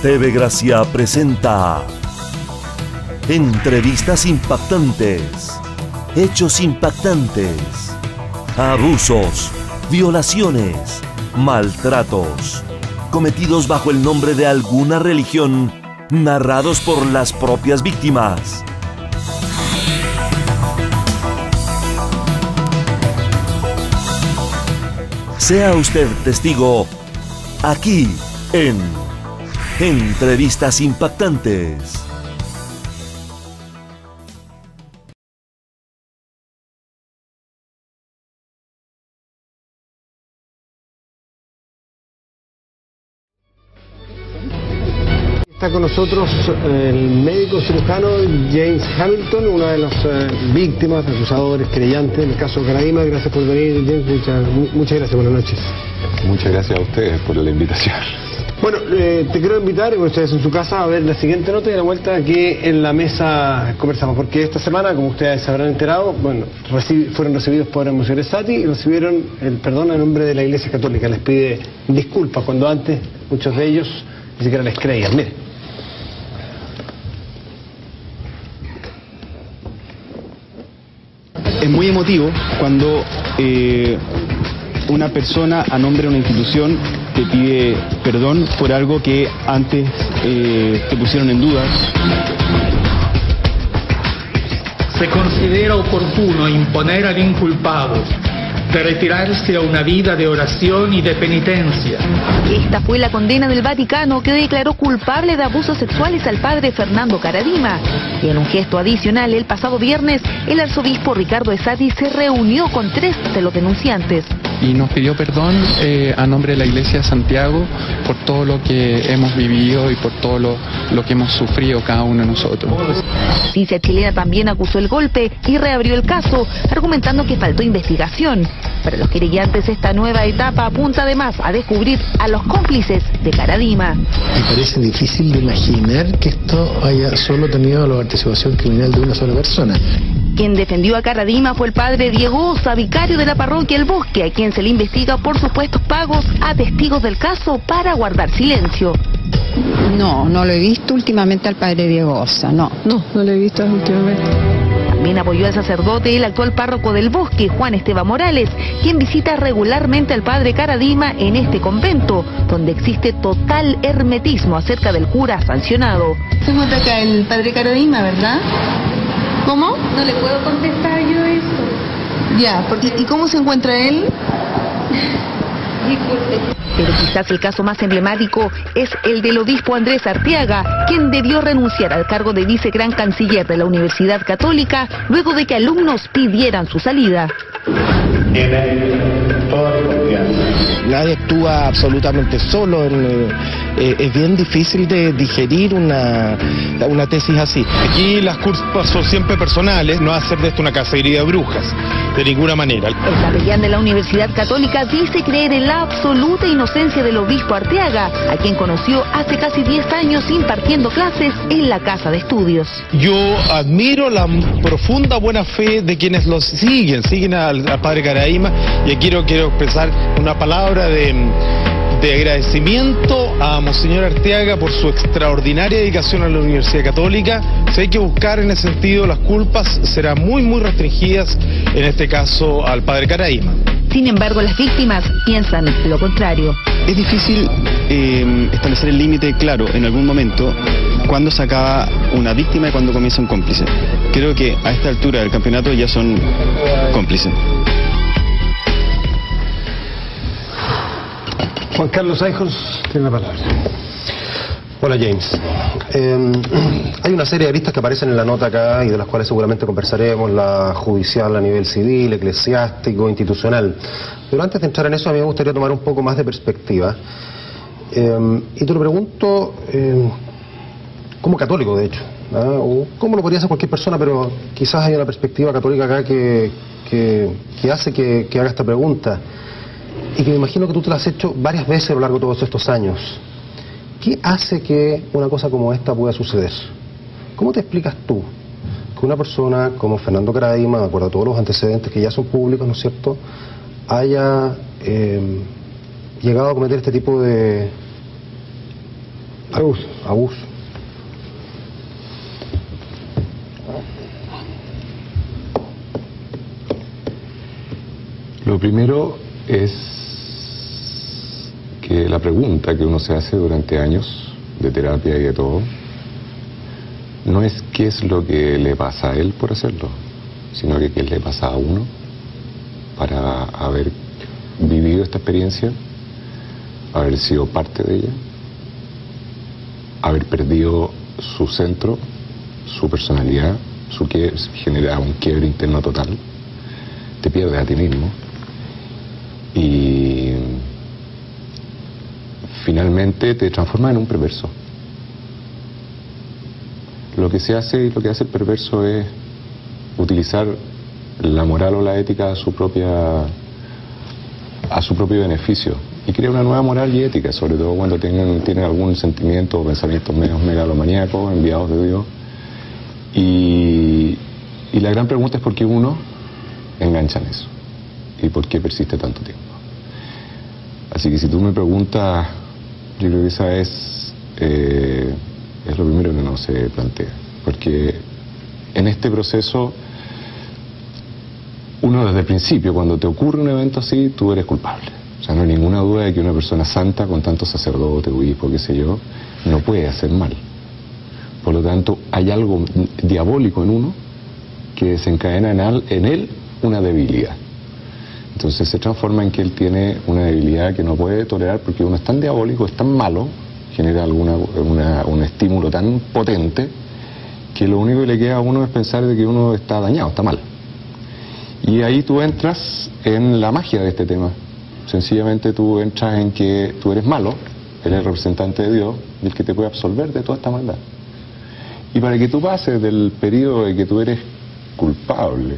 TV Gracia presenta entrevistas impactantes, hechos impactantes, abusos, violaciones, maltratos, cometidos bajo el nombre de alguna religión, narrados por las propias víctimas. Sea usted testigo aquí en Entrevistas Impactantes. Está con nosotros el médico cirujano James Hamilton, una de las víctimas, acusadores, creyentes en el caso Caraima. Gracias por venir, James. Muchas gracias, buenas noches. Muchas gracias a ustedes por la invitación. Bueno, te quiero invitar, y ustedes en su casa, a ver la siguiente nota y a la vuelta que en la mesa conversamos, porque esta semana, como ustedes se habrán enterado, bueno, fueron recibidos por el Monseñor Stati y recibieron el perdón a nombre de la Iglesia Católica. Les pide disculpas cuando antes muchos de ellos ni siquiera les creían. Mire. Es muy emotivo cuando una persona a nombre de una institución te pide perdón por algo que antes te pusieron en duda. Se considera oportuno imponer al inculpado de retirarse a una vida de oración y de penitencia. Esta fue la condena del Vaticano, que declaró culpable de abusos sexuales al padre Fernando Caradima. Y en un gesto adicional, el pasado viernes, el arzobispo Ricardo Stati se reunió con 3 de los denunciantes. Y nos pidió perdón a nombre de la Iglesia de Santiago por todo lo que hemos vivido y por todo lo que hemos sufrido cada uno de nosotros. La justicia chilena también acusó el golpe y reabrió el caso, argumentando que faltó investigación. Para los querellantes, esta nueva etapa apunta además a descubrir a los cómplices de Caradima. Me parece difícil de imaginar que esto haya solo tenido la participación criminal de una sola persona. Quien defendió a Caradima fue el padre Diego Osa, vicario de la parroquia El Bosque, a quien se le investiga por supuestos pagos a testigos del caso para guardar silencio. No lo he visto últimamente al padre Diego Osa, no lo he visto últimamente. También apoyó al sacerdote el actual párroco del Bosque, Juan Esteban Morales, quien visita regularmente al padre Caradima en este convento, donde existe total hermetismo acerca del cura sancionado. Se encuentra acá el padre Caradima, ¿verdad? ¿Cómo? No le puedo contestar yo eso. Ya, ¿y cómo se encuentra él? Pero quizás el caso más emblemático es el del obispo Andrés Arteaga, quien debió renunciar al cargo de vicegran canciller de la Universidad Católica luego de que alumnos pidieran su salida. Nadie actúa absolutamente solo. Es bien difícil de digerir una tesis así. Aquí las culpas son siempre personales, no hacer de esto una cacería de brujas, de ninguna manera. El capellán de la Universidad Católica dice creer en la absoluta inocencia del obispo Arteaga, a quien conoció hace casi 10 años impartiendo clases en la casa de estudios. Yo admiro la profunda buena fe de quienes los siguen al padre Caraima, y aquí quiero expresar una palabra de agradecimiento a Monseñor Arteaga por su extraordinaria dedicación a la Universidad Católica. Si hay que buscar en ese sentido, las culpas serán muy restringidas, en este caso al padre Caraima. Sin embargo, las víctimas piensan lo contrario. Es difícil establecer el límite claro en algún momento cuando se acaba una víctima y cuando comienza un cómplice. Creo que a esta altura del campeonato ya son cómplices. Juan Carlos Aijos tiene la palabra. Hola, James. Hay una serie de aristas que aparecen en la nota acá y de las cuales seguramente conversaremos: la judicial a nivel civil, eclesiástico, institucional. Pero antes de entrar en eso, a mí me gustaría tomar un poco más de perspectiva. Y te lo pregunto como católico, de hecho, o como lo podría hacer cualquier persona, pero quizás hay una perspectiva católica acá que hace que haga esta pregunta, y que me imagino que tú te la has hecho varias veces a lo largo de todos estos años. ¿Qué hace que una cosa como esta pueda suceder? ¿Cómo te explicas tú que una persona como Fernando Caraima, de acuerdo a todos los antecedentes que ya son públicos, ¿no es cierto?, haya llegado a cometer este tipo de Abuso. Abuso. Lo primero es que la pregunta que uno se hace durante años de terapia y de todo, no es qué es lo que le pasa a él por hacerlo, sino que qué le pasa a uno para haber vivido esta experiencia, haber sido parte de ella, haber perdido su centro, su personalidad, genera un quiebre interno total, te pierdes a ti mismo y finalmente te transformas en un perverso. Lo que se hace y lo que hace el perverso es utilizar la moral o la ética a su propio beneficio y crea una nueva moral y ética, sobre todo cuando tienen algún sentimiento o pensamientos megalomaníacos enviados de Dios. Y la gran pregunta es por qué uno engancha en eso y por qué persiste tanto tiempo. Así que si tú me preguntas, yo creo que esa es lo primero que no se plantea, porque en este proceso uno desde el principio, cuando te ocurre un evento así, tú eres culpable. O sea, no hay ninguna duda de que una persona santa con tantos sacerdotes, obispo, qué sé yo, no puede hacer mal. Por lo tanto, hay algo diabólico en uno que desencadena en él una debilidad. Entonces se transforma en que él tiene una debilidad que no puede tolerar porque uno es tan diabólico, es tan malo, genera un estímulo tan potente que lo único que le queda a uno es pensar de que uno está dañado, está mal. Y ahí tú entras en la magia de este tema. Sencillamente tú entras en que tú eres malo, eres el representante de Dios y el que te puede absolver de toda esta maldad. Y para que tú pases del periodo de que tú eres culpable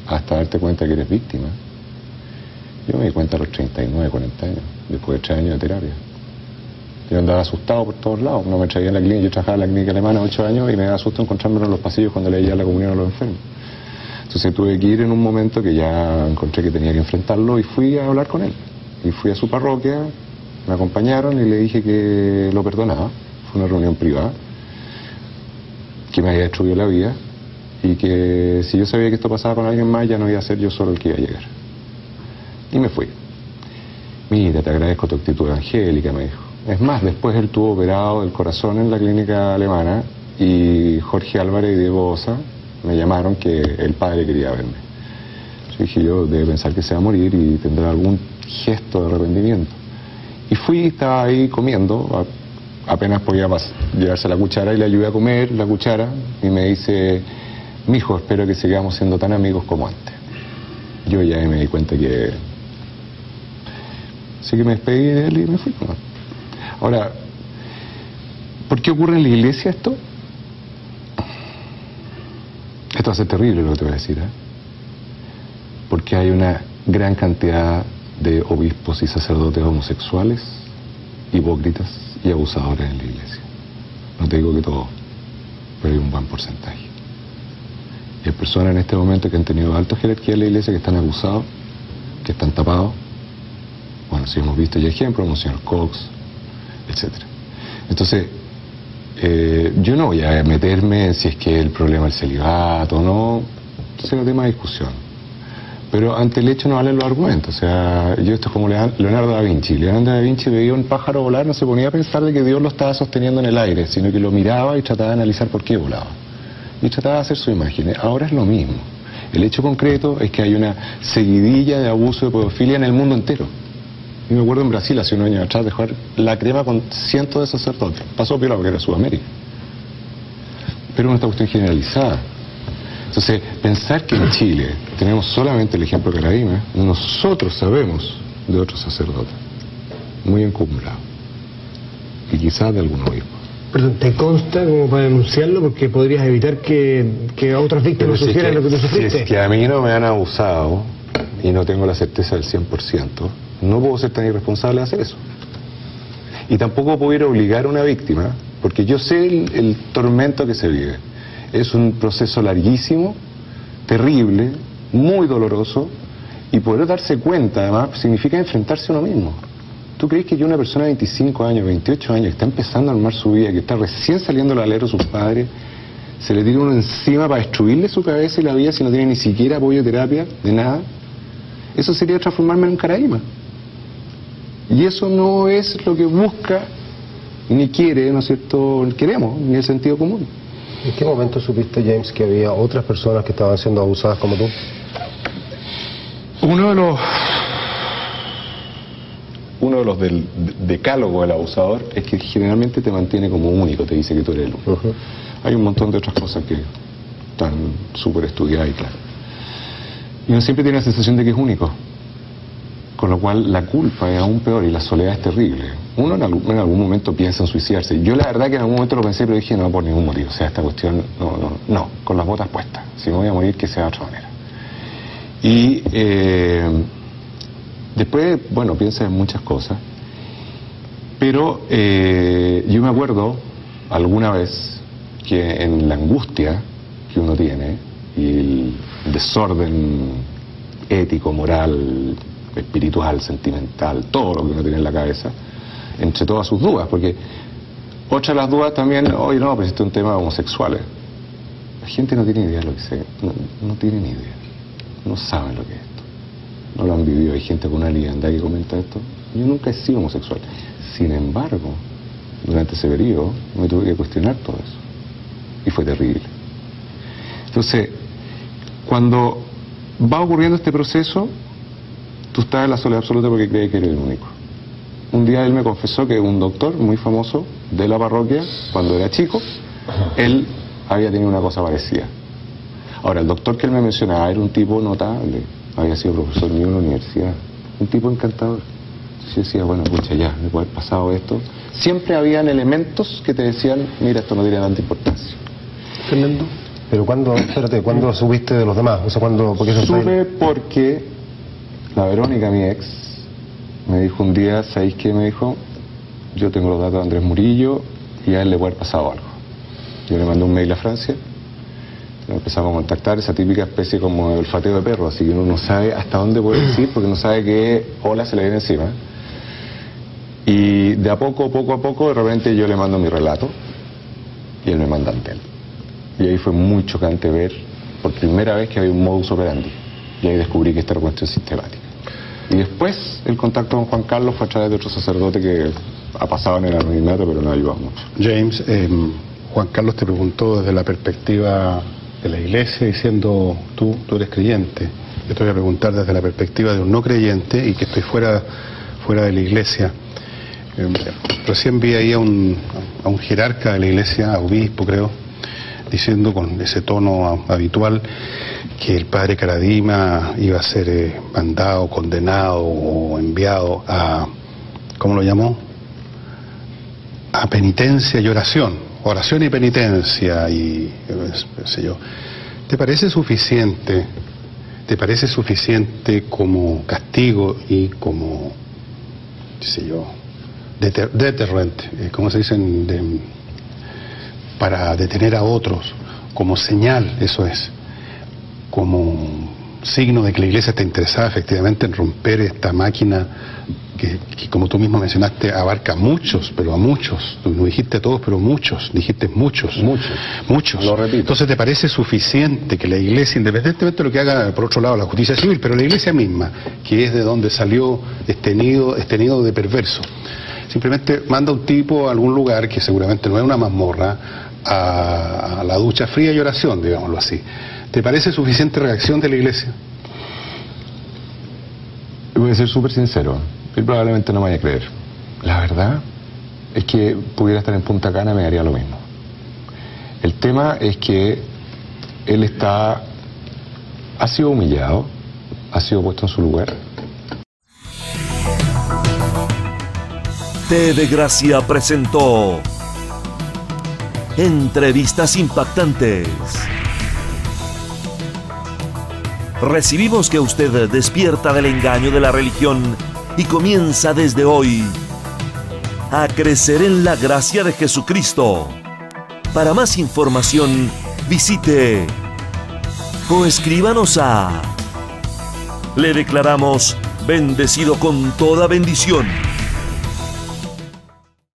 hasta darte cuenta que eres víctima, yo me di cuenta a los 39, 40 años, después de 3 años de terapia. Yo andaba asustado por todos lados, no me traía en la clínica, yo trabajaba en la clínica alemana 8 años y me daba susto encontrarme en los pasillos cuando leía la comunión a los enfermos. Entonces tuve que ir en un momento que ya encontré que tenía que enfrentarlo y fui a hablar con él. Y fui a su parroquia, me acompañaron y le dije que lo perdonaba. Fue una reunión privada, que me había destruido la vida y que si yo sabía que esto pasaba con alguien más ya no iba a ser yo solo el que iba a llegar. Y me fui. Mira, te agradezco tu actitud evangélica, me dijo. Es más, después él tuvo operado del corazón en la clínica alemana y Jorge Álvarez y Diego Osa me llamaron que el padre quería verme. Yo dije, yo debe pensar que se va a morir y tendrá algún gesto de arrepentimiento. Y fui, estaba ahí comiendo, apenas podía llevarse la cuchara y le ayudé a comer la cuchara y me dice, mijo, espero que sigamos siendo tan amigos como antes. Yo ya me di cuenta que... Así que me despedí de él y me fui. Ahora, ¿por qué ocurre en la iglesia esto? Esto va a ser terrible lo que te voy a decir, ¿eh? Porque hay una gran cantidad de obispos y sacerdotes homosexuales, hipócritas y abusadores en la iglesia. No te digo que todos, pero hay un buen porcentaje. Y hay personas en este momento que han tenido alta jerarquía en la iglesia que están abusados, que están tapados. Bueno, si hemos visto ya ejemplos, Monseñor Cox, etc. Entonces, yo no voy a meterme en si es que el problema es el celibato o no, ese es un tema de discusión. Pero ante el hecho no valen los argumentos. O sea, yo esto es como Leonardo da Vinci. Leonardo da Vinci veía un pájaro volar, no se ponía a pensar de que Dios lo estaba sosteniendo en el aire, sino que lo miraba y trataba de analizar por qué volaba. Y trataba de hacer su imagen. Ahora es lo mismo. El hecho concreto es que hay una seguidilla de abuso de pedofilia en el mundo entero. Yo me acuerdo en Brasil hace unos años atrás de jugar la crema con cientos de sacerdotes. Pasó piola porque era Sudamérica. Pero es una cuestión generalizada. Entonces, pensar que en Chile tenemos solamente el ejemplo de Caradima, nosotros sabemos de otros sacerdotes muy encumbrados. Y quizás de algunos obispos. Perdón, ¿te consta como para denunciarlo? Porque podrías evitar que a otras víctimas sufrieran lo que tú sufriste. Si es que a mí no me han abusado y no tengo la certeza del 100%, no puedo ser tan irresponsable de hacer eso. Y tampoco puedo ir a obligar a una víctima, porque yo sé el tormento que se vive. Es un proceso larguísimo, terrible, muy doloroso, y poder darse cuenta, además, significa enfrentarse a uno mismo. ¿Tú crees que una persona de 25 años, 28 años, que está empezando a armar su vida, que está recién saliendo del alero de sus padres, se le tira uno encima para destruirle su cabeza y la vida si no tiene ni siquiera apoyo de terapia, de nada? Eso sería transformarme en un caraíma. Y eso no es lo que busca, ni quiere, ¿no es cierto?, queremos, ni el sentido común. ¿En qué momento supiste, James, que había otras personas que estaban siendo abusadas como tú? Uno de los del decálogo del abusador es que generalmente te mantiene como único, te dice que tú eres el único. Hay un montón de otras cosas que están súper estudiadas y claras. Y uno siempre tiene la sensación de que es único. Con lo cual la culpa es aún peor y la soledad es terrible. Uno en algún momento piensa en suicidarse. Yo la verdad que en algún momento lo pensé, pero dije no por ningún motivo. O sea, esta cuestión, no, con las botas puestas. Si me voy a morir, que sea de otra manera. Y después, bueno, piensas en muchas cosas. Pero yo me acuerdo alguna vez que en la angustia que uno tiene y el desorden ético, moral, espiritual, sentimental, todo lo que uno tiene en la cabeza, entre todas sus dudas, porque otra de las dudas también, oye, no, pero este es un tema de homosexuales. La gente no tiene idea de lo que sea, no tiene ni idea, no saben lo que es esto, no lo han vivido. Hay gente con una liviandad que comenta esto. Yo nunca he sido homosexual, sin embargo, durante ese periodo me tuve que cuestionar todo eso, y fue terrible. Entonces, cuando va ocurriendo este proceso, tú estás en la soledad absoluta porque crees que eres el único. Un día él me confesó que un doctor muy famoso de la parroquia, cuando era chico, él había tenido una cosa parecida. Ahora, el doctor que él me mencionaba era un tipo notable, había sido profesor mío en la universidad, un tipo encantador. Yo decía, bueno, pucha, ya, me puede haber pasado esto. Siempre habían elementos que te decían, mira, esto no tiene tanta importancia. Fernando. Pero ¿cuándo supiste de los demás? O sea, ¿por qué supe porque la Verónica, mi ex, me dijo un día, ¿sabéis qué? Me dijo, yo tengo los datos de Andrés Murillo y a él le puede haber pasado algo. Yo le mandé un mail a Francia, nos empezamos a contactar, esa típica especie como de olfateo de perro, así que uno no sabe hasta dónde puede ir porque no sabe qué ola se le viene encima. Y de a poco, de repente yo le mando mi relato y él me manda el de él. Y ahí fue muy chocante ver por primera vez que había un modus operandi. Y ahí descubrí que esta era cuestión sistemática. Y después el contacto con Juan Carlos fue a través de otro sacerdote que ha pasado en el anonimato, pero no ayudó mucho. James, Juan Carlos te preguntó desde la perspectiva de la iglesia, diciendo tú eres creyente. Yo te voy a preguntar desde la perspectiva de un no creyente y que estoy fuera de la iglesia. Recién vi ahí a un jerarca de la iglesia, a obispo creo, diciendo con ese tono habitual que el padre Caradima iba a ser mandado, condenado o enviado a, ¿cómo lo llamó? A penitencia y oración y penitencia y qué sé yo. ¿Te parece suficiente como castigo y como, qué sé yo, deterrent, ¿cómo se dicen? Para detener a otros, como señal, eso es, como signo de que la iglesia está interesada efectivamente en romper esta máquina que como tú mismo mencionaste, abarca muchos, pero a muchos, tú no dijiste a todos, pero muchos, dijiste muchos. Lo repito. Entonces, ¿te parece suficiente que la iglesia, independientemente de lo que haga por otro lado la justicia civil, pero la iglesia misma, que es de donde salió este nido de perverso, simplemente manda un tipo a algún lugar que seguramente no es una mazmorra, a la ducha fría y oración, digámoslo así? ¿Te parece suficiente reacción de la iglesia? Voy a ser súper sincero, él probablemente no me vaya a creer. La verdad es que pudiera estar en Punta Cana, me haría lo mismo. El tema es que él ha sido humillado, ha sido puesto en su lugar. TV Gracia presentó Entrevistas Impactantes. Recibimos que usted despierta del engaño de la religión y comienza desde hoy a crecer en la gracia de Jesucristo. Para más información, visite o escríbanos a... Le declaramos bendecido con toda bendición.